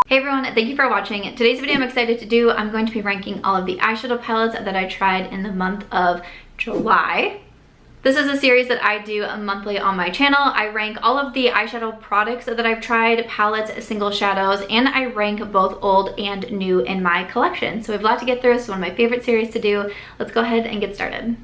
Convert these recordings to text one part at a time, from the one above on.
Hey everyone, thank you for watching. Today's video I'm excited to do, I'm going to be ranking all of the eyeshadow palettes that I tried in the month of July. This is a series that I do monthly on my channel. I rank all of the eyeshadow products that I've tried, palettes, single shadows, and I rank both old and new in my collection. So we have a lot to get through. It's one of my favorite series to do. Let's go ahead and get started.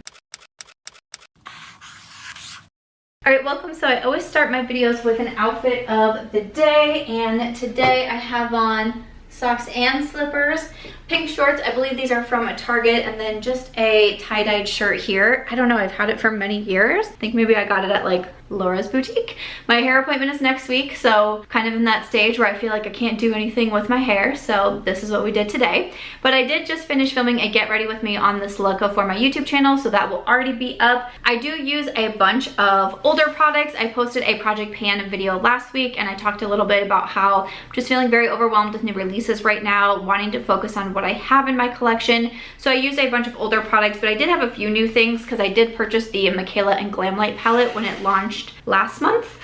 Alright, welcome. So I always start my videos with an outfit of the day, and today I have on socks and slippers, pink shorts. I believe these are from Target, and then just a tie-dyed shirt here. I don't know, I've had it for many years. I think maybe I got it at like Laura's boutique. My hair appointment is next week, so kind of in that stage where I feel like I can't do anything with my hair, so this is what we did today. But I did just finish filming a get ready with me on this look for my YouTube channel, so that will already be up. I do use a bunch of older products. I posted a Project Pan video last week, and I talked a little bit about how I'm just feeling very overwhelmed with new releases right now, wanting to focus on what I have in my collection. So I used a bunch of older products, but I did have a few new things because I did purchase the Mikayla and Glamlite palette when it launched last month.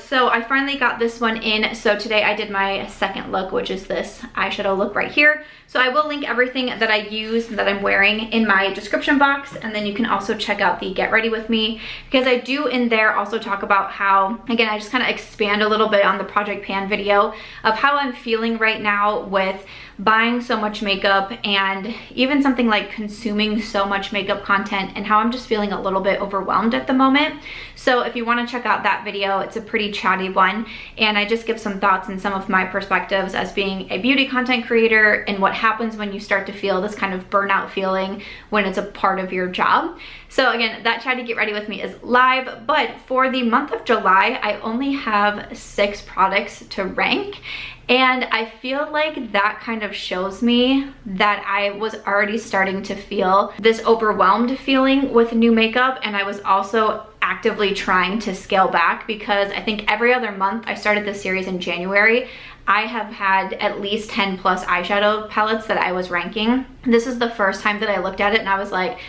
So I finally got this one in. So today I did my second look, which is this eyeshadow look right here. So I will link everything that I use, that I'm wearing, in my description box, and then you can also check out the Get Ready With Me, because I do in there also talk about how, again, I just kind of expand a little bit on the Project Pan video of how I'm feeling right now with buying so much makeup and even something like consuming so much makeup content, and how I'm just feeling a little bit overwhelmed at the moment. So if you want to check out that video, it's a pretty chatty one, and I just give some thoughts and some of my perspectives as being a beauty content creator and what happens when you start to feel this kind of burnout feeling when it's a part of your job. So again, that chatty Get Ready With Me is live, but for the month of July, I only have 6 products to rank. And I feel like that kind of shows me that I was already starting to feel this overwhelmed feeling with new makeup, and I was also actively trying to scale back, because I think every other month, I started this series in January, I have had at least 10 plus eyeshadow palettes that I was ranking. This is the first time that I looked at it and I was like,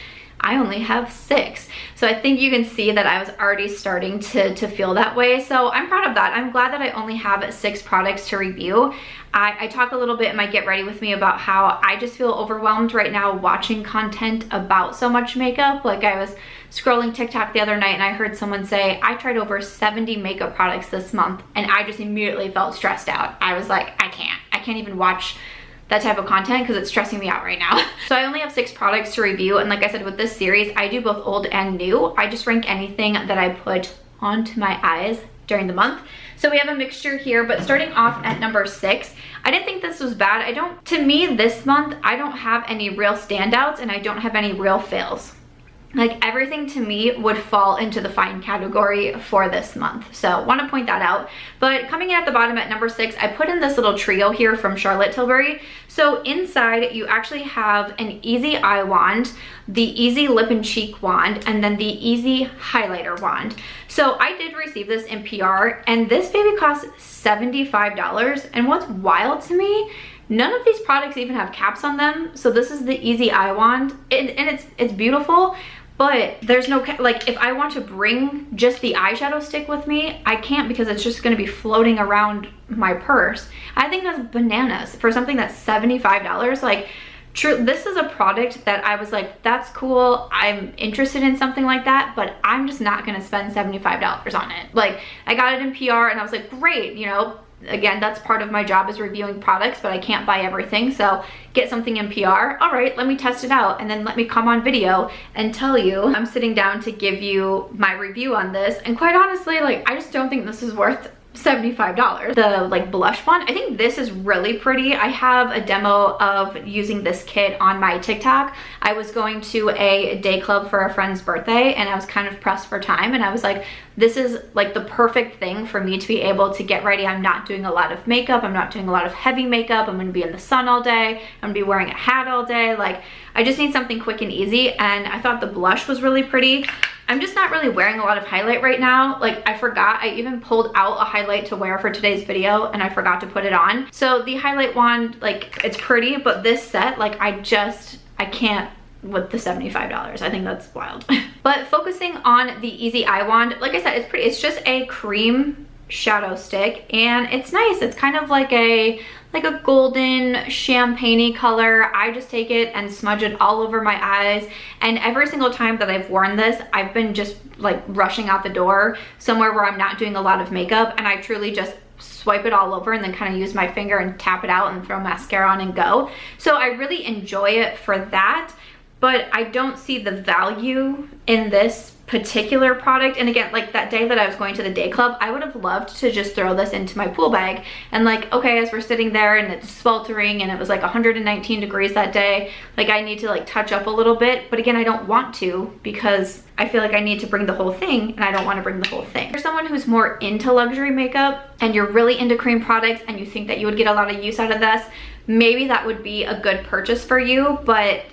I only have 6. So I think you can see that I was already starting to feel that way. So I'm proud of that. I'm glad that I only have 6 products to review. I talk a little bit in my Get Ready With Me about how I just feel overwhelmed right now watching content about so much makeup. Like, I was scrolling TikTok the other night and I heard someone say, I tried over 70 makeup products this month, and I just immediately felt stressed out. I was like, I can't even watch that type of content because it's stressing me out right now. So I only have 6 products to review, and like I said, with this series, I do both old and new. I just rank anything that I put onto my eyes during the month. So we have a mixture here, but starting off at number 6, I didn't think this was bad. To me this month, I don't have any real standouts and I don't have any real fails. Like, everything to me would fall into the fine category for this month. So want to point that out. But coming in at the bottom at number 6, I put in this little trio here from Tilbury. So inside you actually have an Easy Eye Wand, the Easy Lip and Cheek Wand, and then the Easy Highlighter Wand. So I did receive this in PR, and this baby costs $75. And what's wild to me, none of these products even have caps on them. So this is the Easy Eye Wand, and it's beautiful, but there's no, like, if I want to bring just the eyeshadow stick with me, I can't, because it's just going to be floating around my purse. I think that's bananas for something that's $75. Like, true, this is a product that I was like, that's cool, I'm interested in something like that, but I'm just not going to spend $75 on it. Like, I got it in PR and I was like, great, you know, again, that's part of my job, is reviewing products, but I can't buy everything. So get something in PR. All right, let me test it out, and then let me come on video and tell you I'm sitting down to give you my review on this. And quite honestly, like, I just don't think this is worth $75. The like blush one, I think this is really pretty. I have a demo of using this kit on my TikTok. I was going to a day club for a friend's birthday, and I was kind of pressed for time, and I was like, this is like the perfect thing for me to be able to get ready. I'm not doing a lot of makeup, I'm not doing a lot of heavy makeup, I'm gonna be in the sun all day, I'm gonna be wearing a hat all day. Like, I just need something quick and easy, and I thought the blush was really pretty. I'm just not really wearing a lot of highlight right now. Like, I forgot, I even pulled out a highlight to wear for today's video and I forgot to put it on. So the highlight wand, like, it's pretty, but this set, like, I can't with the $75. I think that's wild. But focusing on the Easy Eye Wand, like I said, it's pretty. It's just a cream shadow stick, and it's nice. It's kind of like a like a golden champagne-y color. I just take it and smudge it all over my eyes, and every single time that I've worn this, I've been just like rushing out the door somewhere where I'm not doing a lot of makeup, and I truly just swipe it all over and then kind of use my finger and tap it out and throw mascara on and go. So I really enjoy it for that, but I don't see the value in this particular product. And again, like that day that I was going to the day club, I would have loved to just throw this into my pool bag and like, okay, as we're sitting there and it's sweltering and it was like 119 degrees that day, like I need to like touch up a little bit, but again, I don't want to because I feel like I need to bring the whole thing, and I don't want to bring the whole thing. For someone who's more into luxury makeup and you're really into cream products and you think that you would get a lot of use out of this, maybe that would be a good purchase for you, but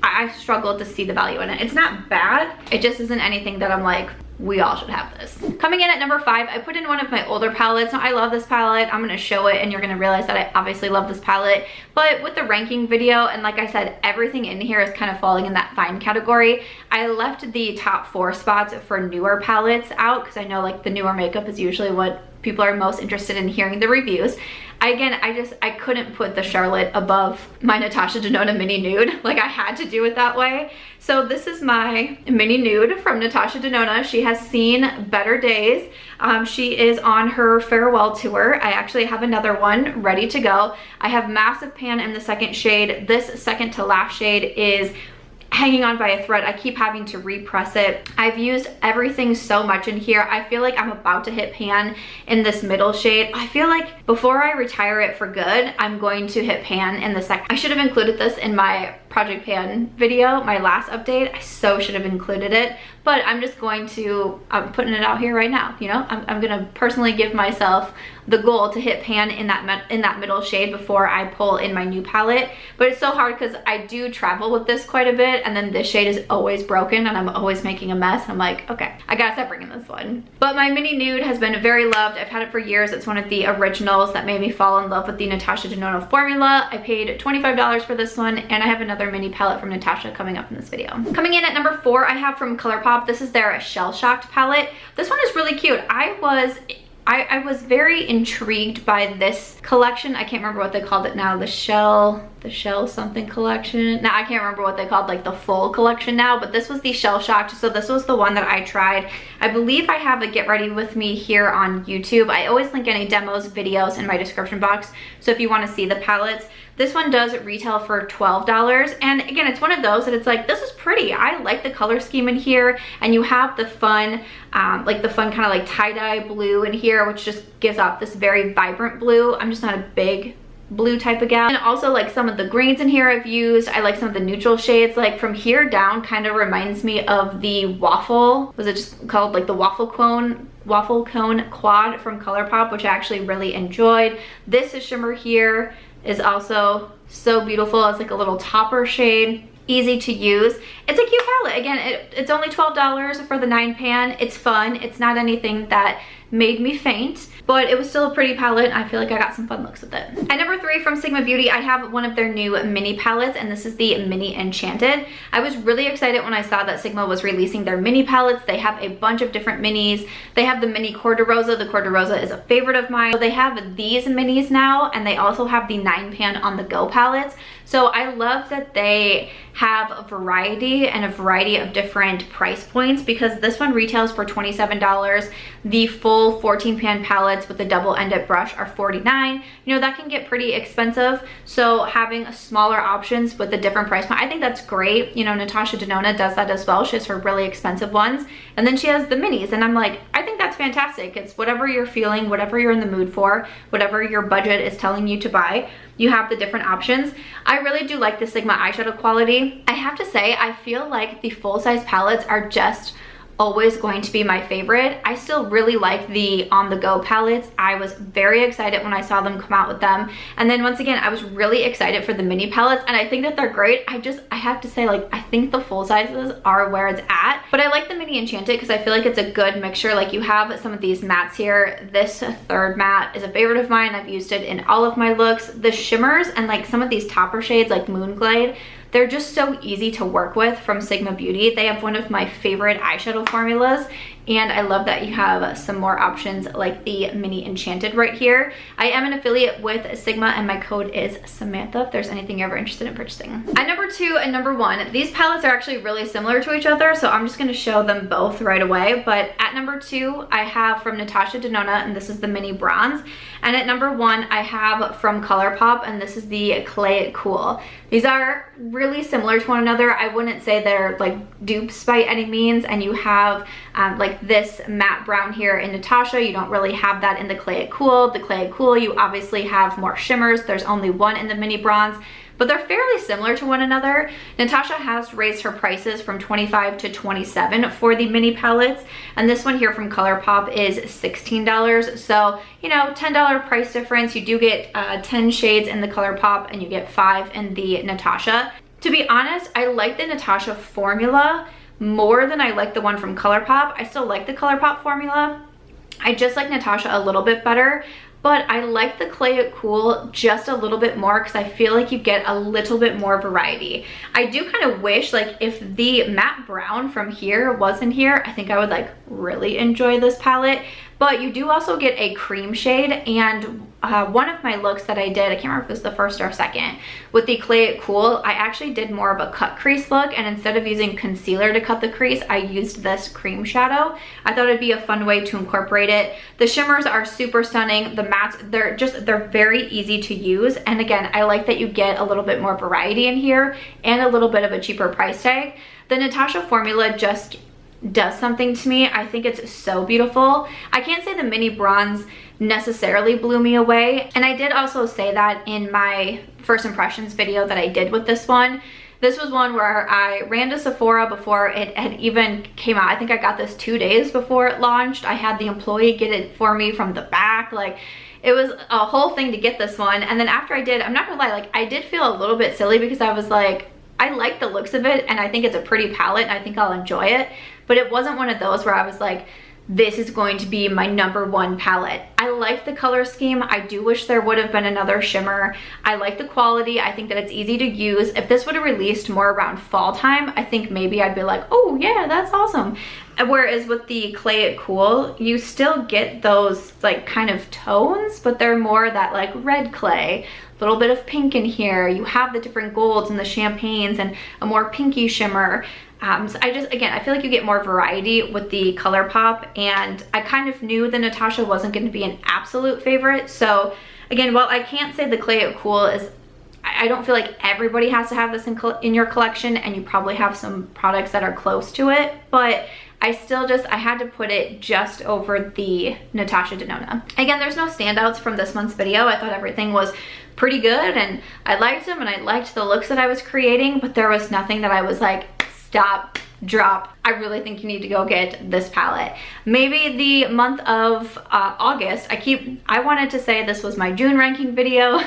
I struggle to see the value in it. It's not bad, it just isn't anything that I'm like, we all should have this. Coming in at number 5, I put in one of my older palettes. Now I love this palette, I'm gonna show it and you're gonna realize that I obviously love this palette, but with the ranking video, and like I said, everything in here is kind of falling in that fine category. I left the top 4 spots for newer palettes out because I know like the newer makeup is usually what people are most interested in hearing the reviews. I couldn't put the Charlotte above my Natasha Denona Mini Nude. Like I had to do it that way. So this is my Mini Nude from Natasha Denona. She has seen better days. She is on her farewell tour. I actually have another one ready to go. I have Massive Pan in the second shade. This second to last shade is hanging on by a thread. I keep having to repress it. I've used everything so much in here. I feel like I'm about to hit pan in this middle shade. I feel like before I retire it for good, I'm going to hit pan in the second. I should have included this in my Project Pan video, my last update. I so should have included it, but I'm just going to, I'm putting it out here right now, you know? I'm gonna personally give myself the goal to hit pan in that middle shade before I pull in my new palette. But it's so hard because I do travel with this quite a bit, and then this shade is always broken and I'm always making a mess. I'm like, okay, I gotta stop bringing this one. But my Mini Nude has been very loved. I've had it for years. It's one of the originals that made me fall in love with the Natasha Denona formula. I paid $25 for this one, and I have another mini palette from Natasha coming up in this video. Coming in at number 4, I have from Colourpop. This is their Shell Shocked palette. This one is really cute. I was very intrigued by this collection. I can't remember what they called it now. The shell something collection. Now I can't remember what they called like the full collection now, but this was the Shell Shocked. So this was the one that I tried. I believe I have a get ready with me here on YouTube. I always link any demos, videos in my description box. So if you want to see the palettes, this one does retail for $12. And again, it's one of those that it's like, this is pretty. I like the color scheme in here, and you have the fun, kind of like tie-dye blue in here, which just gives off this very vibrant blue. I'm just not a big blue type of gal. And also like some of the greens in here I've used. I like some of the neutral shades. Like from here down kind of reminds me of the waffle, was it just called like the waffle cone quad from Colourpop, which I actually really enjoyed. This is shimmer here is also so beautiful. It's like a little topper shade, easy to use. It's a cute palette. Again, it's only $12 for the 9 pan. It's fun. It's not anything that made me faint, but it was still a pretty palette. I feel like I got some fun looks with it. At number 3 from Sigma Beauty, I have one of their new mini palettes, and this is the Mini Enchanted. I was really excited when I saw that Sigma was releasing their mini palettes. They have a bunch of different minis. They have the Mini Cor de Rosa. The Cor de Rosa is a favorite of mine. So they have these minis now, and they also have the 9 pan on the go palettes. So I love that they have a variety and a variety of different price points, because this one retails for $27. The full 14 pan palettes with the double-ended brush are $49. You know, that can get pretty expensive. So having smaller options with a different price point, I think that's great. You know, Natasha Denona does that as well. She has her really expensive ones, and then she has the minis, and I'm like, I think that's fantastic. It's whatever you're feeling, whatever you're in the mood for, whatever your budget is telling you to buy. You have the different options. I really do like the Sigma eyeshadow quality. I have to say, I feel like the full-size palettes are just always going to be my favorite. I still really like the on-the-go palettes. I was very excited when I saw them come out with them. And then once again, I was really excited for the mini palettes, and I think that they're great. I have to say, like, I think the full sizes are where it's at. But I like the Mini Enchanted because I feel like it's a good mixture. Like, you have some of these mattes here. This third matte is a favorite of mine. I've used it in all of my looks. The shimmers and like some of these topper shades like Moonglade, they're just so easy to work with from Sigma Beauty. They have one of my favorite eyeshadow formulas and I love that you have some more options like the mini Enchanted right here. I am an affiliate with Sigma and my code is Samantha if there's anything you're ever interested in purchasing. At number 2 and number 1, these palettes are actually really similar to each other, so I'm just going to show them both right away. But at number 2, I have from Natasha Denona, and this is the mini bronze. And at number 1, I have from Colourpop, and this is the Clay It Cool. These are really similar to one another. I wouldn't say they're like dupes by any means, and you have like this matte brown here in Natasha. You don't really have that in the Clay It Cool. The Clay It Cool, you obviously have more shimmers. There's only one in the mini bronze, but they're fairly similar to one another. Natasha has raised her prices from $25 to $27 for the mini palettes, and this one here from Colourpop is $16. So, you know, $10 price difference. You do get 10 shades in the Colourpop and you get 5 in the Natasha. To be honest, I like the Natasha formula more than I like the one from Colourpop. I still like the Colourpop formula. I just like Natasha a little bit better. But I like the Clay It Cool just a little bit more because I feel like you get a little bit more variety. I do kind of wish, like, if the matte brown from here wasn't here, I think I would like really enjoy this palette. But you do also get a cream shade, and one of my looks that I did, I can't remember if it was the first or second, with the Clay It Cool, I actually did more of a cut crease look, and instead of using concealer to cut the crease, I used this cream shadow. I thought it'd be a fun way to incorporate it. The shimmers are super stunning. The mattes, they're very easy to use, and again, I like that you get a little bit more variety in here and a little bit of a cheaper price tag. The Natasha formula just does something to me. I think it's so beautiful. I can't say the mini bronze necessarily blew me away, and I did also say that in my first impressions video that I did with this one. This was one where I ran to Sephora before it had even came out. I think I got this 2 days before it launched. I had the employee get it for me from the back. Like, it was a whole thing to get this one. And then after I did, I'm not gonna lie, like, I did feel a little bit silly because I was like, I like the looks of it and I think it's a pretty palette and I think I'll enjoy it. But it wasn't one of those where I was like, this is going to be my #1 palette. I like the color scheme. I do wish there would have been another shimmer. I like the quality. I think that it's easy to use. If this would have released more around fall time, I think maybe I'd be like, oh yeah, that's awesome. Whereas with the Clay It Cool, you still get those like kind of tones, but they're more that like red clay, a little bit of pink in here. You have the different golds and the champagnes and a more pinky shimmer. So again, I feel like you get more variety with the Colourpop, and I kind of knew the Natasha wasn't going to be an absolute favorite. So again, while I can't say the Clay It Cool is, I don't feel like everybody has to have this in your collection, and you probably have some products that are close to it, but I had to put it just over the Natasha Denona. Again, there's no standouts from this month's video. I thought everything was pretty good, and I liked them, and I liked the looks that I was creating, but there was nothing that I was like, stop, drop, I really think you need to go get this palette. Maybe the month of August. I wanted to say this was my June ranking video.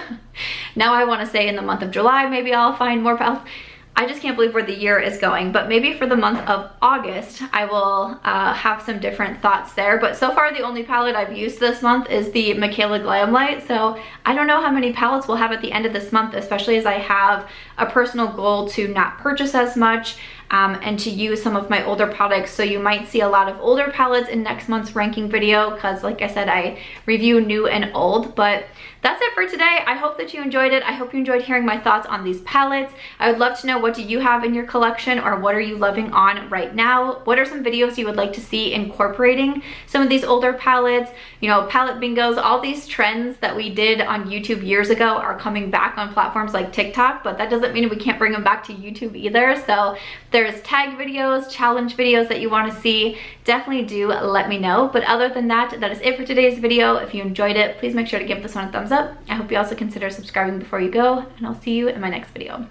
Now I want to say in the month of July, maybe I'll find more palettes. I just can't believe where the year is going, but maybe for the month of August, I will have some different thoughts there. But so far, the only palette I've used this month is the Mikayla Glamlite, so I don't know how many palettes we'll have at the end of this month, especially as I have a personal goal to not purchase as much and to use some of my older products. So you might see a lot of older palettes in next month's ranking video because, like I said, I review new and old. But that's it for today. I hope that you enjoyed it. I hope you enjoyed hearing my thoughts on these palettes. I would love to know, what do you have in your collection, or what are you loving on right now? What are some videos you would like to see incorporating some of these older palettes? You know, palette bingos, all these trends that we did on YouTube years ago are coming back on platforms like TikTok, but that doesn't mean we can't bring them back to YouTube either. So there's tag videos, challenge videos that you want to see. Definitely do let me know. But other than that, that is it for today's video. If you enjoyed it, please make sure to give this one a thumbs up. I hope you also consider subscribing before you go, and I'll see you in my next video.